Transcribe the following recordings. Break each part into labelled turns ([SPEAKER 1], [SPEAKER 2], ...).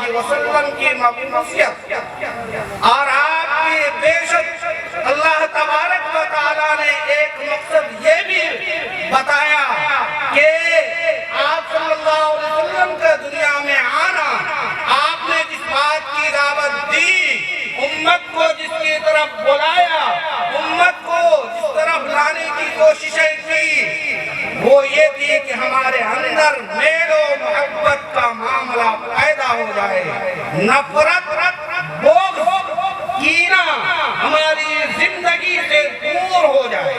[SPEAKER 1] علیہ وسلم کی مبعوثیت اور آپ کی بیشت اللہ تبارک و تعالیٰ نے ایک مقصد یہ بھی بتایا کہ آپ صلی اللہ علیہ وسلم کا دنیا میں آنا، آپ نے جس بات کی دعوت دی، امت کو جس کی طرف بلایا، امت کو جس طرف لانے کی کوششیں کی، وہ یہ تھی کہ ہمارے اندر میل و محبت کا معاملہ پیدا ہو جائے، نفرت، بغض، کینہ ہماری زندگی سے دور ہو جائے۔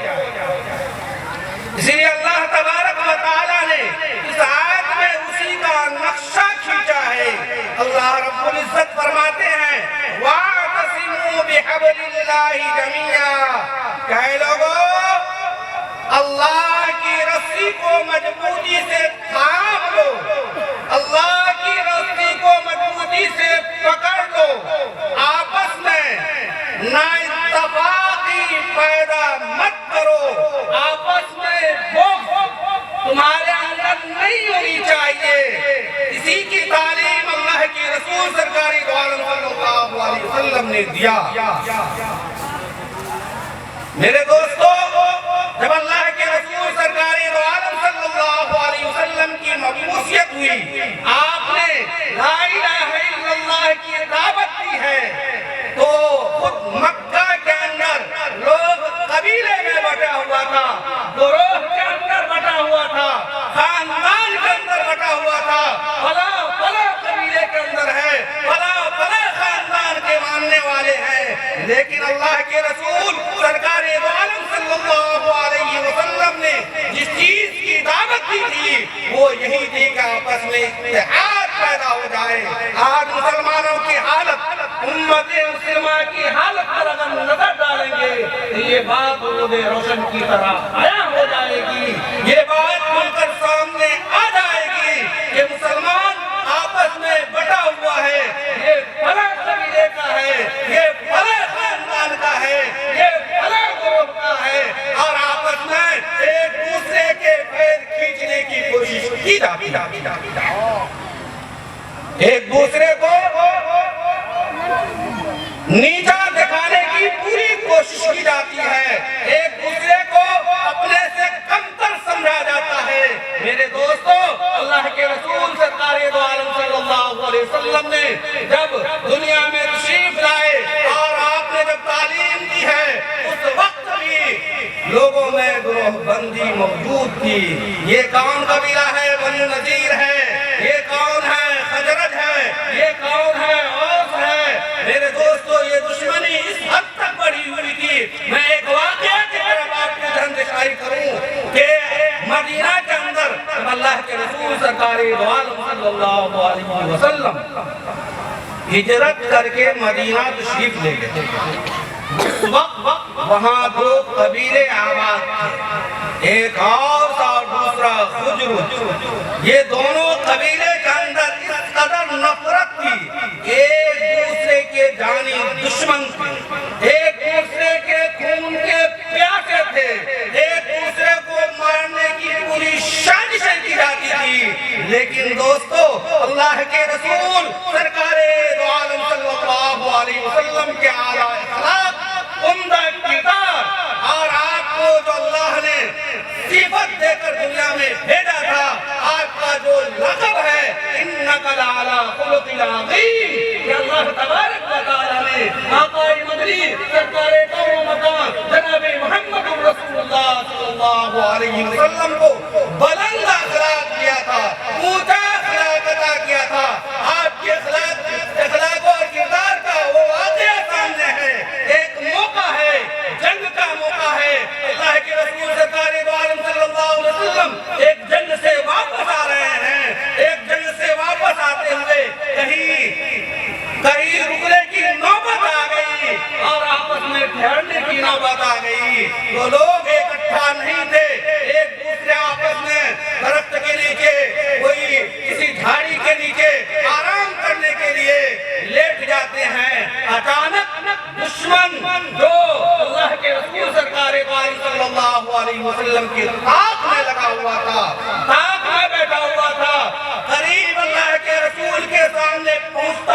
[SPEAKER 1] اس لیے اللہ تبارک و تعالیٰ نے اس آیت میں اسی کا نقشہ کھینچا ہے۔ اللہ رب العزت فرماتے ہیں وَاعْتَصِمُوا بِحَبْلِ اللَّهِ جَمِيعًا، کہے لوگو اللہ کی رسی کو مضبوطی سے تھام لو، اللہ کی رسی کو مضبوطی سے پکڑ لو، آپس میں نا اتفاقی پیدا مت کرو، آپس میں بغض تمہارے اندر نہیں ہونی چاہیے۔ اسی کی تعلیم اللہ کی رسول سرکار دو عالم صلی اللہ علیہ وسلم نے دیا۔ میرے دوستو، جب اللہ کے رسول سرکار دو عالم صلی اللہ علیہ وسلم کی مبعوثیت ہوئی، آپ نے لا الہ الا اللہ کی دعوت دی ہے، تو خود مکہ کے اندر لوگ قبیلے میں بٹا ہوا تھا، گروہ کے اندر بٹا ہوا تھا، خاندان کے اندر بٹا ہوا تھا، فلاں قبیلے کے اندر ہے، فلاں خاندان کے ماننے والے ہیں، لیکن اللہ کے رسول سرکار دو عالم صلی اللہ علیہ وسلم نے جس چیز کی دعوت دی تھی وہ یہی تھی کہ آپس میں اتحاد پیدا ہو جائے۔ آج مسلمانوں کی حالت، امت مسلمہ کی حالت پر اگر نظر ڈالیں گے تو یہ بات روز روشن کی طرح عیاں ہو جائے گی، یہ بات کھل کر سامنے آ جائے گی کہ مسلمان آپس میں بٹا ہوا ہے، یہ فلاں قبیلے کا ہے، یہ فلاں خاندان کا ہے، یہ فلاں گروہ کا ہے، اور آپس میں ایک دوسرے کے پیر کھینچنے کی کوشش کی جاتی ہے، ایک دوسرے کو نیچا دکھانے کی پوری کوشش کی جاتی ہے، ایک دوسرے کو اپنے سے کمتر سمجھا جاتا ہے۔ میرے دوستو، اللہ کے رسول سرکار دو عالم صلی اللہ علیہ وسلم نے جب دنیا میں تشریف لائے اور آپ نے جب تعلیم دی ہے، اس وقت بھی لوگوں میں گروہ بندی موجود تھی۔ یہ کون قبیلہ ہے؟ بنو نذیر ہے، یہ کون ہے؟ خزرج ہے، یہ کون ہے؟ اوس ہے۔ میرے دوستو، یہ دشمنی اس حد تک بڑھی ہوئی تھی، میں ایک واقعہ کی طرف آپ کو دھندشائی کروں کہ مدینہ کے اندر جب اللہ کے رسول سرکار دو عالم صلی اللہ علیہ وسلم ہجرت کر کے مدینہ تشریف لے گئے، اس وقت وہاں دو قبیلے آباد تھے، ایک اوس اور دوسرا خزرج۔ یہ دونوں قبیلے کے اندر اس قدر نفرت تھی، ایک دوسرے کے جانی دشمن تھے، ایک دوسرے کے خون کے پیاسے تھے، ایک دوسرے کو مارنے کی پوری سازشیں کی جاتی تھی۔ لیکن دوستو، اللہ کے رسول سرکار دو عالم صلی اللہ علیہ وسلم کے اعلیٰ اخلاق، عمدہ کردار، اور آپ کو جو اللہ نے صفت دے کر دنیا میں بھیجا تھا، آپ کا جو لقب ہے اِنَّكَ لَعَلَىٰ خُلُقٍ عَظِيمٍ، کہ اللہ تبارک و تعالیٰ نے آقا مدنی سرکار کون و مکان جناب محمد رسول اللہ صلی اللہ علیہ وسلم کو بلند اخلاق دیا تھا، اونچا اخلاق عطا کیا تھا۔ آپ کے اخلاق اور کردار کا وہ واقعہ سامنے ہے، ایک موقع ہے، جنگ کا موقع ہے۔ اللہ کے رسول سرکار دو عالم صلی اللہ علیہ وسلم ایک جنگ سے واپس آ رہے ہیں، ایک جنگ سے واپس آتے ہوئے کہیں رکنے کی نوبت آ گئی اور آپس میں ٹھہرنے کی نوبت آ گئی، تو لوگ اکٹھا نہیں تھے، ایک دوسرے آپس میں درخت کے نیچے، کوئی کسی جھاڑی کے نیچے آرام کرنے کے لیے لیٹ جاتے ہیں۔ اچانک دشمن جو اللہ کے رسول سرکار صلی اللہ علیہ وسلم کی طاق میں لگا ہوا تھا، طاق میں بیٹھا ہوا تھا، قریب اللہ کے رسول کے سامنے پہنچتا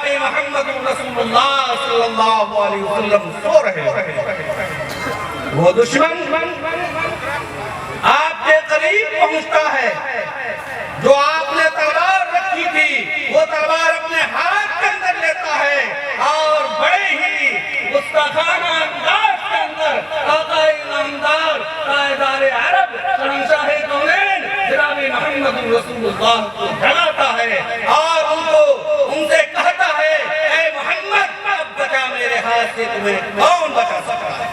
[SPEAKER 1] جناب محمد رسول اللہ صلی اللہ علیہ وسلم سو رہے ہیں، وہ دشمن آپ کے قریب پہنچتا ہے، جو آپ نے تلوار رکھی تھی وہ تلوار اپنے ہاتھ کے اندر لیتا ہے اور بڑے ہی گستاخانہ انداز کے اندر آقا نامدار تاجدار عرب شہنشاہ کونین جناب محمد رسول اللہ کو جلاتا ہے اور ان سے کہتا ہے اے محمد اب بچا میرے ہاتھ سے تمہیں کون بچا سکتا ہے؟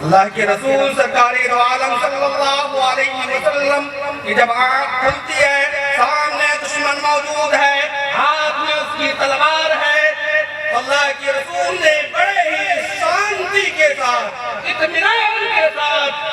[SPEAKER 1] اللہ کے رسول سرکار دو عالم صلی اللہ علیہ وسلم کی جب آنکھ کھلتی ہے سامنے دشمن موجود ہے، ہاتھ میں اس کی تلوار ہے، اللہ کے رسول نے بڑے ہی شانتی کے ساتھ اطمینان کے ساتھ